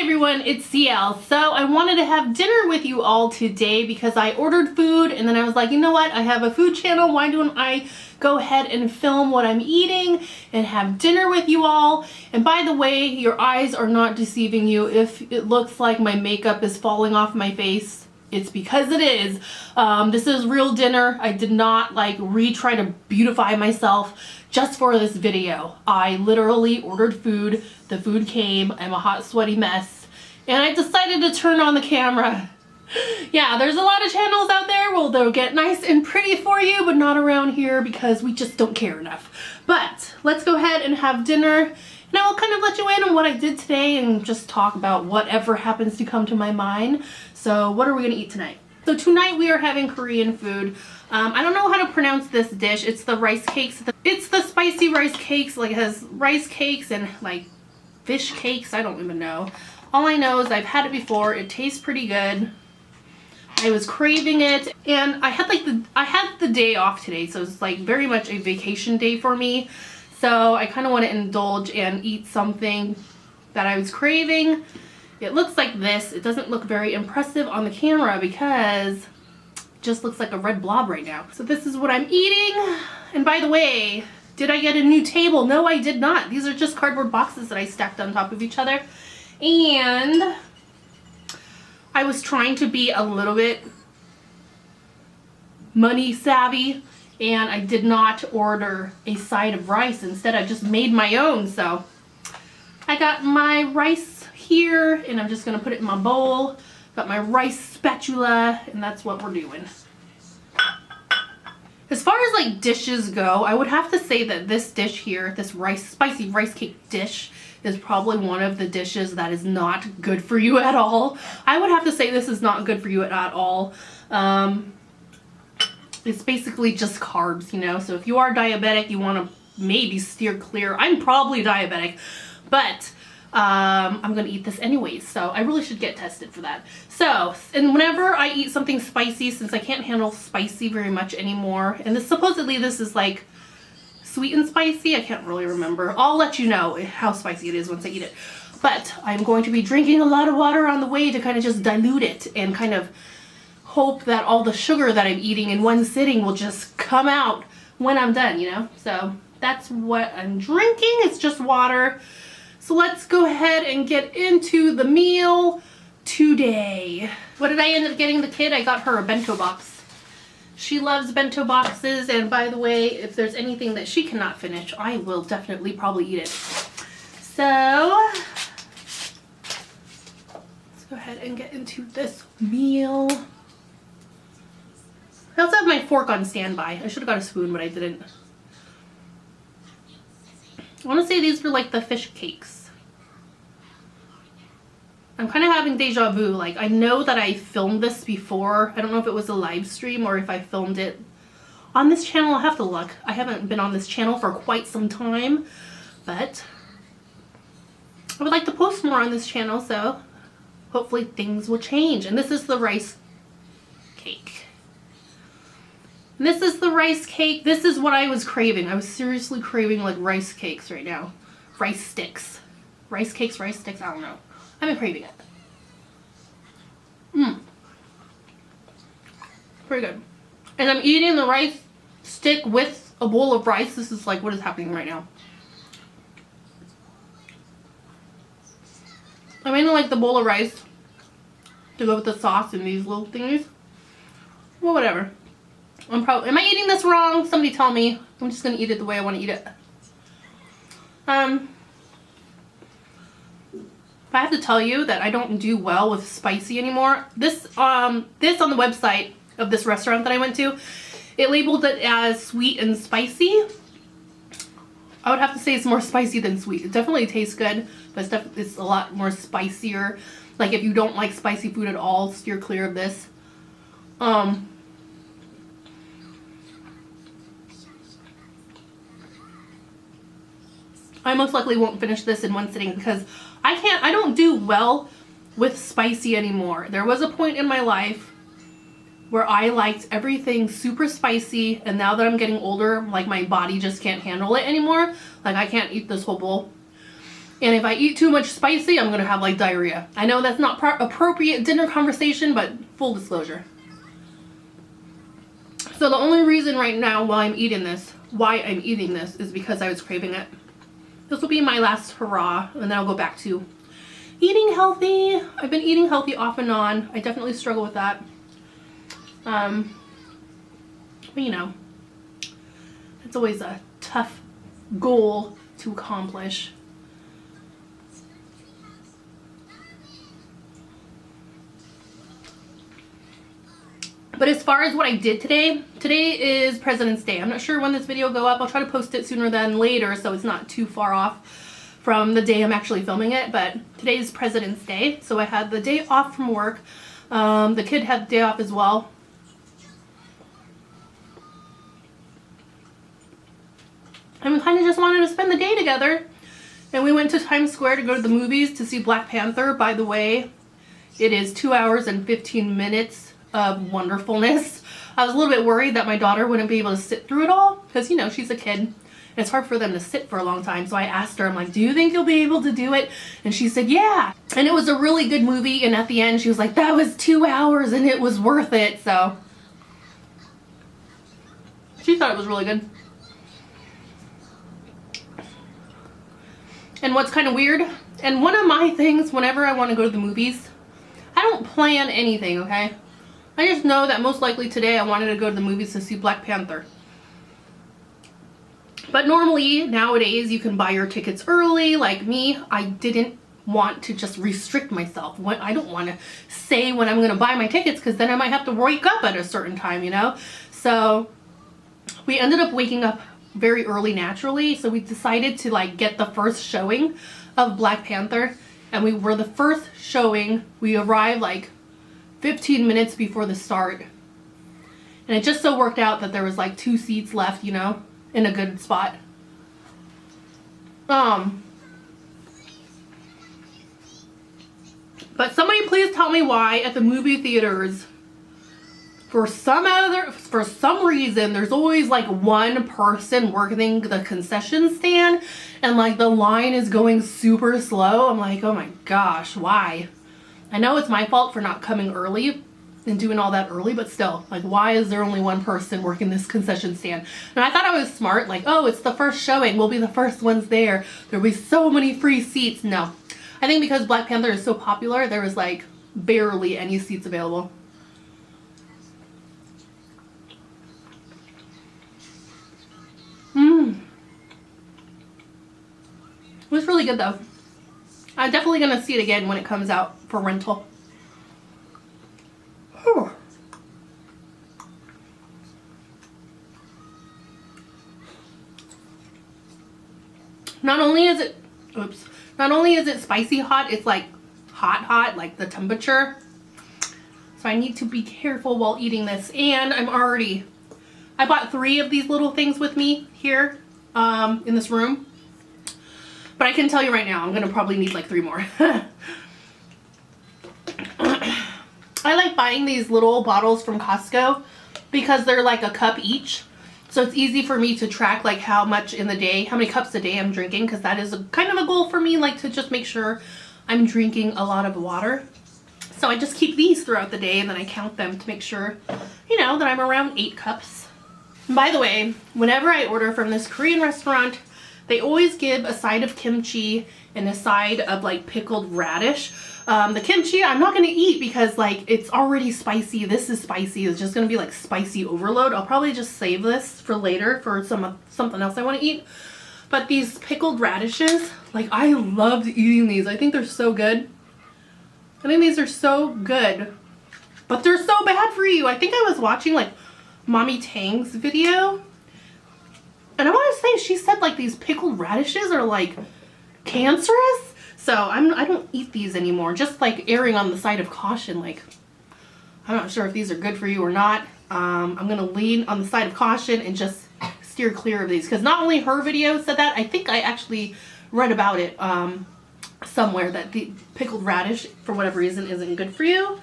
everyone, it's CL. So I wanted to have dinner with you all today because I ordered food and then I was like, you know what, I have a food channel, why don't I go ahead and film what I'm eating and have dinner with you all. And by the way, your eyes are not deceiving you. If it looks like my makeup is falling off my face, it's because it is. This is real dinner. I did not try to beautify myself just for this video. I literally ordered food. The food came. I'm a hot, sweaty mess. And I decided to turn on the camera. Yeah, there's a lot of channels out there where they'll get nice and pretty for you, but not around here because we just don't care enough. But let's go ahead and have dinner. And I will kind of let you in on what I did today and just talk about whatever happens to come to my mind. So what are we gonna eat tonight? So tonight we are having Korean food. I don't know how to pronounce this dish. It's the rice cakes. It's the spicy rice cakes. Like, it has rice cakes and like fish cakes. I don't even know. All I know is I've had it before. It tastes pretty good. I was craving it, and I had the day off today, so it's like very much a vacation day for me. So I kind of want to indulge and eat something that I was craving. It looks like this. It doesn't look very impressive on the camera because it just looks like a red blob right now. So this is what I'm eating. And by the way, did I get a new table? No, I did not. These are just cardboard boxes that I stacked on top of each other. And I was trying to be a little bit money savvy, and I did not order a side of rice. Instead, I just made my own. So I got my rice here, and I'm just gonna put it in my bowl. Got my rice spatula, and that's what we're doing. As far as like dishes go, I would have to say that this dish here, this spicy rice cake dish, is probably one of the dishes that is not good for you at all. I would have to say this is not good for you at all. It's basically just carbs, you know, so if you are diabetic, you want to maybe steer clear. I'm probably diabetic, but I'm gonna eat this anyways, so I really should get tested for that. So, and whenever I eat something spicy, since I can't handle spicy very much anymore, and supposedly this is like sweet and spicy, I can't really remember. I'll let you know how spicy it is once I eat it. But I'm going to be drinking a lot of water on the way to kind of just dilute it and kind of hope that all the sugar that I'm eating in one sitting will just come out when I'm done, you know? So that's what I'm drinking. It's just water. So let's go ahead and get into the meal today. What did I end up getting the kid? I got her a bento box. She loves bento boxes, and by the way, if there's anything that she cannot finish, I will definitely probably eat it. So let's go ahead and get into this meal. I also have my fork on standby. I should have got a spoon, but I didn't. I want to say these were like the fish cakes. I'm kind of having deja vu. Like, I know that I filmed this before. I don't know if it was a live stream or if I filmed it on this channel. I'll have to look. I haven't been on this channel for quite some time, but I would like to post more on this channel, so hopefully things will change. And this is the rice cake. And this is the rice cake. This is what I was craving. I was seriously craving like rice cakes right now. Rice sticks. Rice cakes, rice sticks, I don't know. I've been craving it. Pretty good. And I'm eating the rice stick with a bowl of rice. This is like what is happening right now. I'm eating like the bowl of rice to go with the sauce and these little thingies. Well, whatever. Am I eating this wrong? Somebody tell me. I'm just gonna eat it the way I want to eat it. If I have to tell you that I don't do well with spicy anymore, this on the website of this restaurant that I went to, it labeled it as sweet and spicy. I would have to say it's more spicy than sweet. It definitely tastes good, but it's a lot more spicier. Like, if you don't like spicy food at all, steer clear of this. I most likely won't finish this in one sitting because I don't do well with spicy anymore. There was a point in my life where I liked everything super spicy, and now that I'm getting older, like, my body just can't handle it anymore. Like, I can't eat this whole bowl. And if I eat too much spicy, I'm gonna have like diarrhea. I know that's not appropriate dinner conversation, but full disclosure. So the only reason right now why I'm eating this is because I was craving it. This will be my last hurrah, and then I'll go back to eating healthy. I've been eating healthy off and on. I definitely struggle with that. But you know, it's always a tough goal to accomplish. But as far as what I did today is President's Day. I'm not sure when this video will go up. I'll try to post it sooner than later so it's not too far off from the day I'm actually filming it. But today is President's Day, so I had the day off from work. The kid had the day off as well. And we kind of just wanted to spend the day together. And we went to Times Square to go to the movies to see Black Panther. By the way, it is 2 hours and 15 minutes of wonderfulness. I was a little bit worried that my daughter wouldn't be able to sit through it all because, you know, she's a kid and it's hard for them to sit for a long time. So I asked her, I'm like, do you think you'll be able to do it? And she said, yeah. And it was a really good movie. And at the end, she was like, that was 2 hours and it was worth it. So she thought it was really good. And what's kind of weird, and one of my things whenever I want to go to the movies, I don't plan anything, okay? I just know that most likely today I wanted to go to the movies to see Black Panther. But normally, nowadays, you can buy your tickets early. Like me, I didn't want to just restrict myself. I don't want to say when I'm going to buy my tickets because then I might have to wake up at a certain time, you know? So we ended up waking up very early naturally. So we decided to like get the first showing of Black Panther. And we were the first showing. We arrived like 15 minutes before the start. And it just so worked out that there was like 2 seats left, you know, in a good spot. But somebody please tell me why at the movie theaters, for some reason, there's always like one person working the concession stand and like the line is going super slow. I'm like, oh my gosh, why? I know it's my fault for not coming early and doing all that early, but still, like, why is there only one person working this concession stand? And I thought I was smart, like, oh, it's the first showing, we'll be the first ones there, there'll be so many free seats. No, I think because Black Panther is so popular, there was like barely any seats available. It was really good though. I'm definitely gonna see it again when it comes out for rental. Whew. Not only is it spicy hot, it's like hot, like the temperature. So I need to be careful while eating this. And I bought 3 of these little things with me here in this room. But I can tell you right now, I'm gonna probably need like 3 more. I like buying these little bottles from Costco because they're like a cup each. So it's easy for me to track like how much in the day, how many cups a day I'm drinking, because that is kind of a goal for me, like to just make sure I'm drinking a lot of water. So I just keep these throughout the day and then I count them to make sure, you know, that I'm around 8 cups. And by the way, whenever I order from this Korean restaurant, they always give a side of kimchi and a side of like pickled radish. The kimchi I'm not gonna eat because like it's already spicy. This is spicy. It's just gonna be like spicy overload. I'll probably just save this for later for something else I want to eat. But these pickled radishes, like I loved eating these. I think they're so good. I think these are so good, but they're so bad for you. I think I was watching like Mommy Tang's video. And I want to say she said like these pickled radishes are like cancerous. So I don't eat these anymore. Just like erring on the side of caution. Like I'm not sure if these are good for you or not. I'm going to lean on the side of caution and just steer clear of these. Because not only her video said that, I think I actually read about it somewhere that the pickled radish for whatever reason isn't good for you.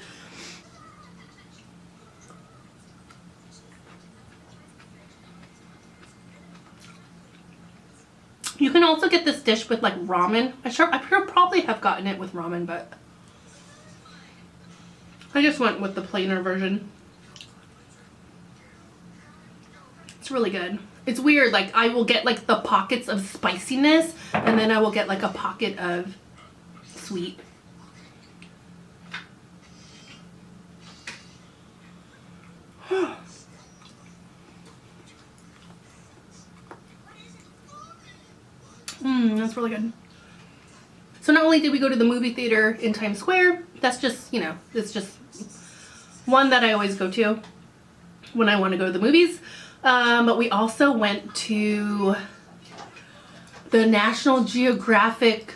You can also get this dish with like ramen. I should probably have gotten it with ramen, but I just went with the plainer version. It's really good. It's weird, like I will get like the pockets of spiciness and then I will get like a pocket of sweet. That's really good. So not only did we go to the movie theater in Times Square, that's just, you know, it's just one that I always go to when I want to go to the movies. But we also went to the National Geographic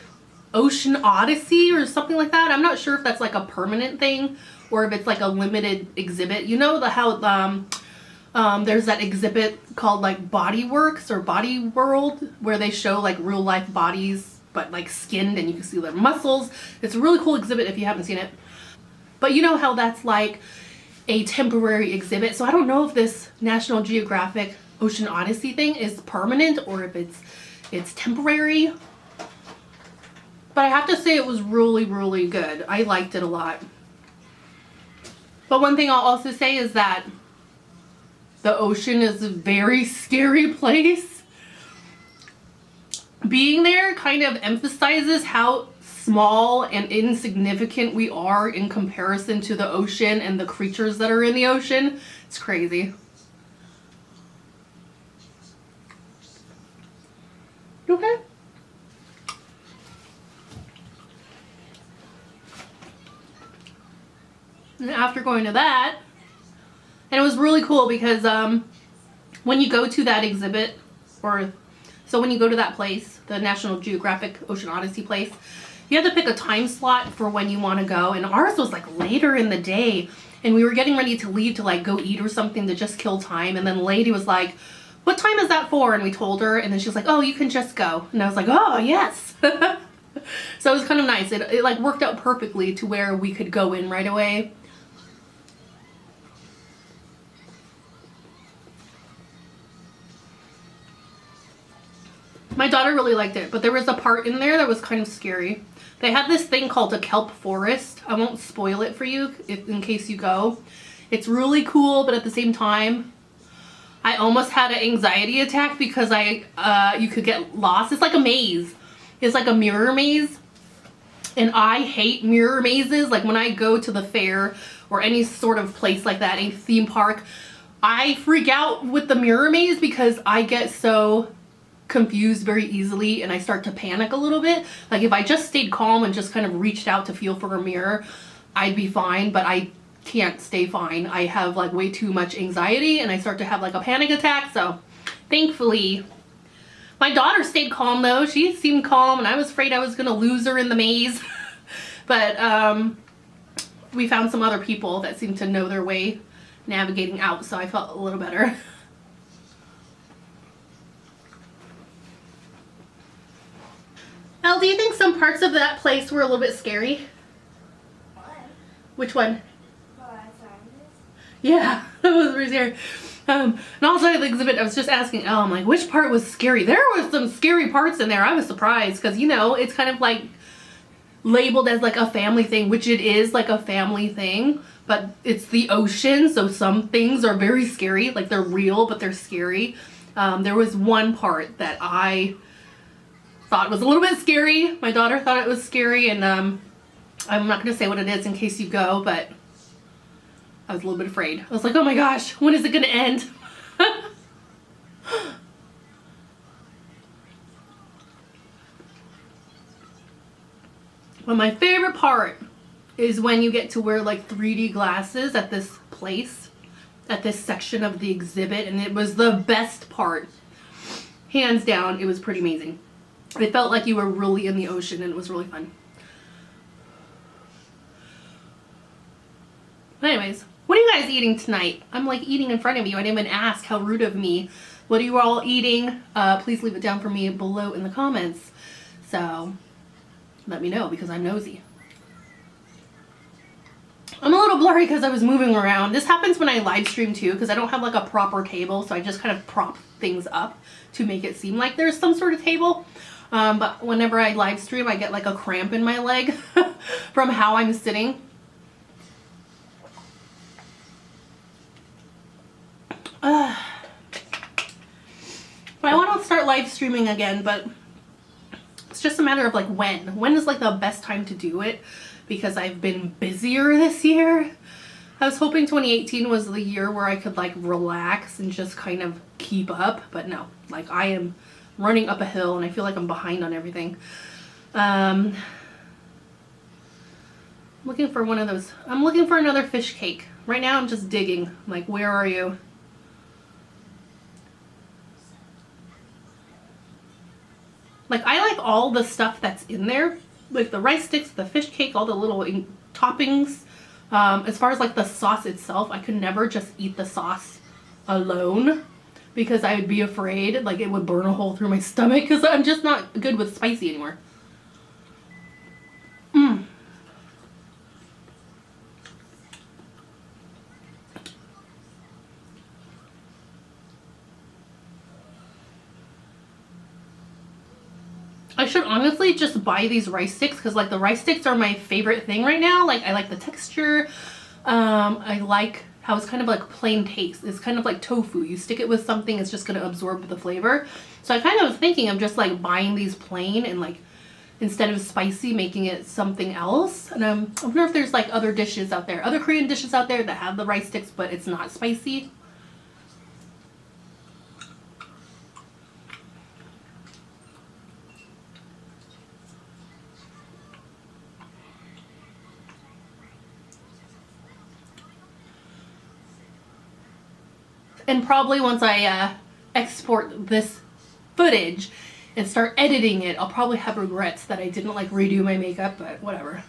Ocean Odyssey or something like that. I'm not sure if that's like a permanent thing or if it's like a limited exhibit. You know how there's that exhibit called like Body Works or Body World where they show like real life bodies but like skinned and you can see their muscles. It's a really cool exhibit if you haven't seen it. But you know how that's like a temporary exhibit. So I don't know if this National Geographic Ocean Odyssey thing is permanent or if it's temporary. But I have to say it was really, really good. I liked it a lot. But one thing I'll also say is that the ocean is a very scary place. Being there kind of emphasizes how small and insignificant we are in comparison to the ocean and the creatures that are in the ocean. It's crazy. You okay? And after going to that, and it was really cool because when you go to that exhibit, so when you go to that place, the National Geographic Ocean Odyssey place, you have to pick a time slot for when you want to go. And ours was like later in the day. And we were getting ready to leave to like go eat or something to just kill time. And then the lady was like, what time is that for? And we told her. And then she was like, oh, you can just go. And I was like, oh, yes. So it was kind of nice. It like worked out perfectly to where we could go in right away. My daughter really liked it, but there was a part in there that was kind of scary. They had this thing called a kelp forest. I won't spoil it for you in case you go. It's really cool, but at the same time, I almost had an anxiety attack because you could get lost. It's like a maze. It's like a mirror maze. And I hate mirror mazes. Like when I go to the fair or any sort of place like that, a theme park, I freak out with the mirror maze because I get so confused very easily and I start to panic a little bit. Like if I just stayed calm and just kind of reached out to feel for a mirror, I'd be fine, but I can't stay fine. I have like way too much anxiety and I start to have like a panic attack. So thankfully my daughter stayed calm though. She seemed calm and I was afraid I was gonna lose her in the maze. But we found some other people that seemed to know their way navigating out, so I felt a little better. Elle, do you think some parts of that place were a little bit scary? What? Which one? Scientist? Yeah, that was very scary. And also at the exhibit, I was just asking Elle, I'm like, which part was scary? There was some scary parts in there. I was surprised because, you know, it's kind of like labeled as like a family thing, which it is like a family thing, but it's the ocean, so some things are very scary, like they're real, but they're scary. There was one part that I thought was a little bit scary. My daughter thought it was scary, and I'm not going to say what it is in case you go, but I was a little bit afraid. I was like, oh my gosh, when is it going to end? But my favorite part is when you get to wear like 3D glasses at this place, at this section of the exhibit, and it was the best part. Hands down, it was pretty amazing. It felt like you were really in the ocean and it was really fun. But anyways, what are you guys eating tonight? I'm like eating in front of you. I didn't even ask. How rude of me. What are you all eating? Please leave it down for me below in the comments. So let me know because I'm nosy. I'm a little blurry because I was moving around. This happens when I live stream too because I don't have like a proper table, so I just kind of prop things up to make it seem like there's some sort of table. But whenever I live stream, I get like a cramp in my leg from how I'm sitting. But I want to start live streaming again, but it's just a matter of like when. When is like the best time to do it? Because I've been busier this year. I was hoping 2018 was the year where I could like relax and just kind of keep up, but no, like I am running up a hill and I feel like I'm behind on everything. Looking for one of those. I'm looking for another fish cake. Right now I'm just digging. Like, where are you? Like, I like all the stuff that's in there. Like the rice sticks, the fish cake, all the little toppings. As far as like the sauce itself, I could never just eat the sauce alone because I would be afraid like it would burn a hole through my stomach because I'm just not good with spicy anymore. I should honestly just buy these rice sticks because like the rice sticks are my favorite thing right now. Like I like the texture. I like how it's kind of like plain taste. It's kind of like tofu. You stick it with something, it's just going to absorb the flavor. So I kind of was thinking of just like buying these plain and like instead of spicy making it something else. And I wonder if there's like other dishes out there, other Korean dishes out there that have the rice sticks but it's not spicy. And probably once I export this footage and start editing it, I'll probably have regrets that I didn't like redo my makeup, but whatever.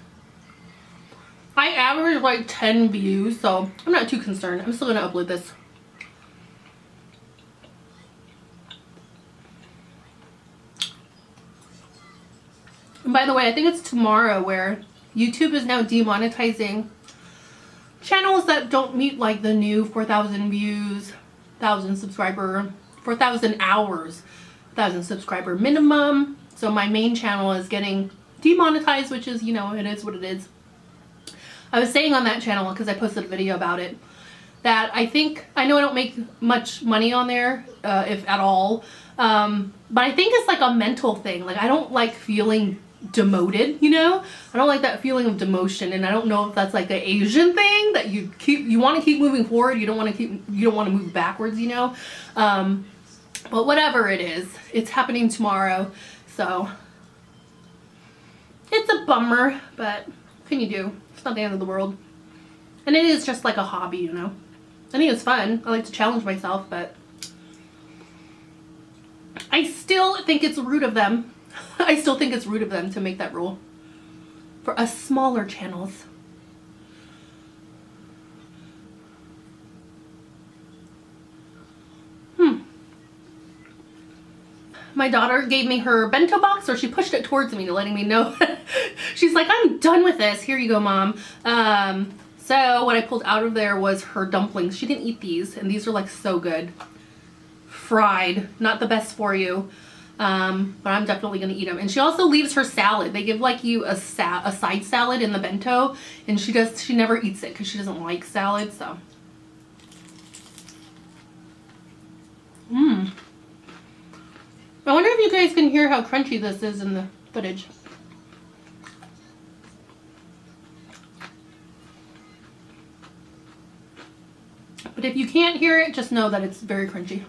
I average like 10 views, so I'm not too concerned. I'm still gonna upload this. And by the way, I think it's tomorrow where YouTube is now demonetizing channels that don't meet like the new 4,000 views, 1,000 subscriber, 4,000 hours, 1,000 subscriber minimum. So my main channel is getting demonetized, which is, you know, it is what it is. I was saying on that channel, because I posted a video about it, that I think, I know I don't make much money on there, if at all, but I think it's like a mental thing. Like I don't like feeling demoted, you know? I don't like that feeling of demotion, and I don't know if that's like an Asian thing that you want to keep moving forward, you don't want to move backwards, you know? But whatever it is, it's happening tomorrow, so it's a bummer, but what can you do? It's not the end of the world. And it is just like a hobby, you know? I think it's fun. I like to challenge myself, but I still think it's rude of them. I still think it's rude of them to make that rule for us smaller channels. My daughter gave me her bento box, or she pushed it towards me, letting me know. She's like, I'm done with this. Here you go, Mom. So what I pulled out of there was her dumplings. She didn't eat these, and these are like so good. Fried, not the best for you. But I'm definitely gonna eat them. And she also leaves her salad. They give like you a side salad in the bento, and she never eats it because she doesn't like salad. So, I wonder if you guys can hear how crunchy this is in the footage. But if you can't hear it, just know that it's very crunchy.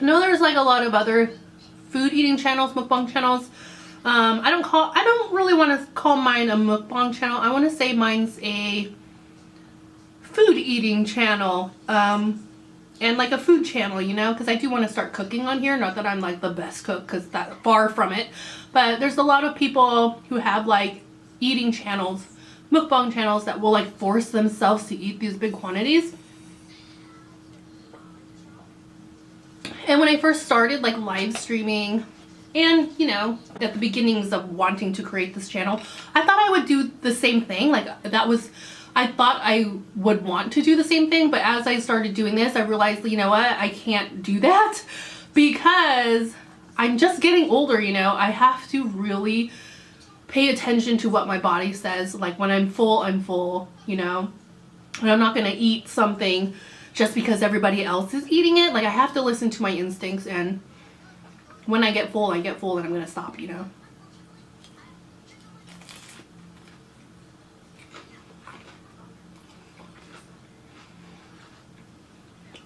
I know there's like a lot of other food eating channels, mukbang channels. I don't really want to call mine a mukbang channel. I want to say mine's a food eating channel. And like a food channel, you know, because I do want to start cooking on here. Not that I'm like the best cook, because that's far from it. But there's a lot of people who have like eating channels, mukbang channels, that will like force themselves to eat these big quantities. And when I first started like live streaming, and you know, at the beginnings of wanting to create this channel, I thought I would do the same thing. Like that was I thought I would want to do the same thing, but as I started doing this, I realized, you know what, I can't do that because I'm just getting older, you know. I have to really pay attention to what my body says. Like when I'm full, you know. And I'm not going to eat something just because everybody else is eating it. Like I have to listen to my instincts, and when I get full, and I'm going to stop, you know.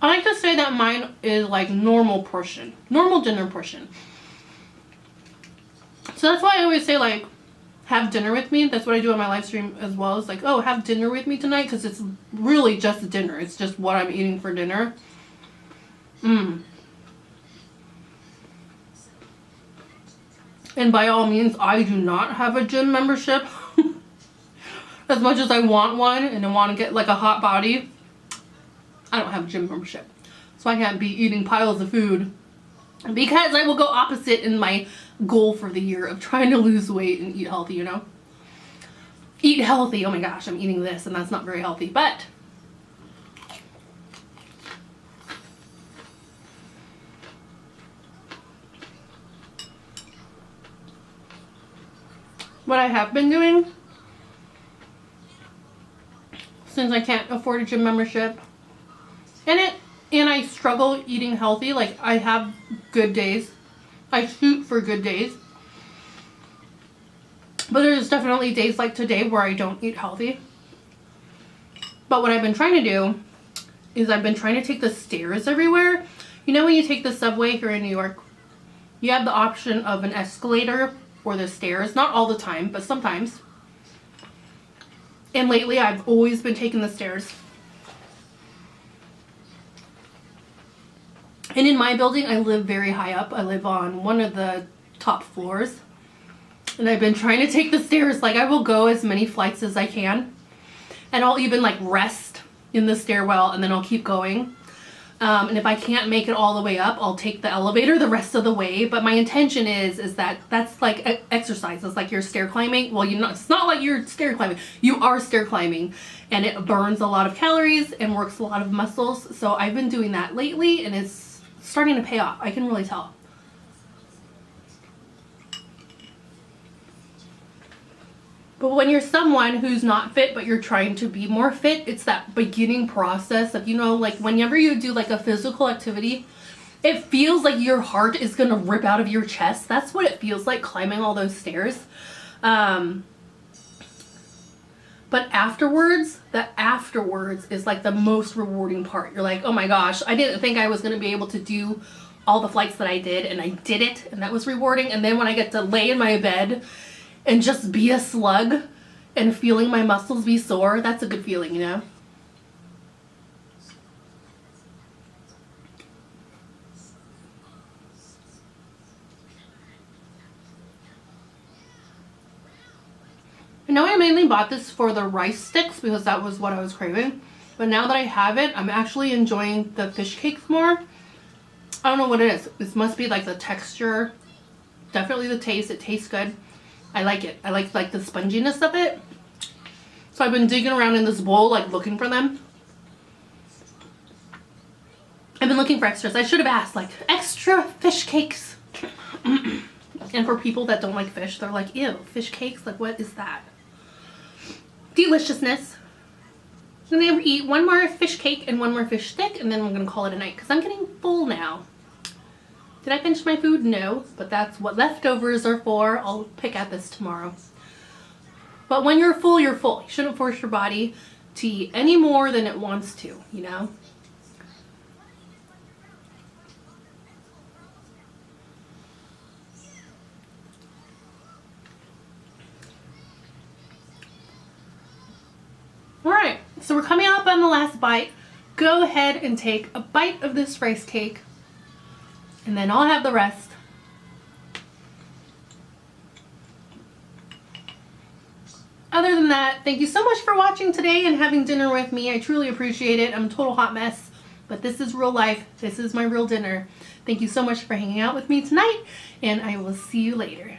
I like to say that mine is like normal portion, normal dinner portion. So that's why I always say like, have dinner with me. That's what I do on my live stream as well. It's like, oh, have dinner with me tonight, because it's really just dinner. It's just what I'm eating for dinner. And by all means, I do not have a gym membership. As much as I want one and I want to get like a hot body, I don't have a gym membership. So I can't be eating piles of food, because I will go opposite in my goal for the year of trying to lose weight and eat healthy, you know. Eat healthy. Oh my gosh, I'm eating this and that's not very healthy, but what I have been doing, since I can't afford a gym membership, and I struggle eating healthy, like I have good days. I shoot for good days. But there's definitely days like today where I don't eat healthy. But what I've been trying to do is I've been trying to take the stairs everywhere. You know when you take the subway here in New York, you have the option of an escalator or the stairs. Not all the time, but sometimes. And lately I've always been taking the stairs. And in my building, I live very high up. I live on one of the top floors. And I've been trying to take the stairs. Like I will go as many flights as I can. And I'll even like rest in the stairwell and then I'll keep going. And if I can't make it all the way up, I'll take the elevator the rest of the way. But my intention is that that's like exercise. It's like you're stair climbing. Well, it's not like you're stair climbing. You are stair climbing. And it burns a lot of calories and works a lot of muscles. So I've been doing that lately and it's starting to pay off. I can really tell. But when you're someone who's not fit, but you're trying to be more fit, it's that beginning process of, you know, like whenever you do like a physical activity, it feels like your heart is going to rip out of your chest. That's what it feels like climbing all those stairs. But afterwards, the afterwards is like the most rewarding part. You're like, oh my gosh, I didn't think I was going to be able to do all the flights that I did, and I did it, and that was rewarding. And then when I get to lay in my bed and just be a slug and feeling my muscles be sore, that's a good feeling, you know? I know I mainly bought this for the rice sticks because that was what I was craving. But now that I have it, I'm actually enjoying the fish cakes more. I don't know what it is. This must be like the texture. Definitely the taste. It tastes good. I like it. I like the sponginess of it. So I've been digging around in this bowl, like looking for them. I've been looking for extras. I should have asked, like, extra fish cakes. And for people that don't like fish, they're like, ew, fish cakes? Like, what is that? Deliciousness. I'm gonna eat one more fish cake and one more fish stick, and then we're gonna call it a night because I'm getting full now. Did I finish my food? No, but that's what leftovers are for. I'll pick at this tomorrow. But when you're full, you're full. You shouldn't force your body to eat any more than it wants to, you know? Alright, so we're coming up on the last bite. Go ahead and take a bite of this rice cake, and then I'll have the rest. Other than that, thank you so much for watching today and having dinner with me. I truly appreciate it. I'm a total hot mess, but this is real life. This is my real dinner. Thank you so much for hanging out with me tonight, and I will see you later.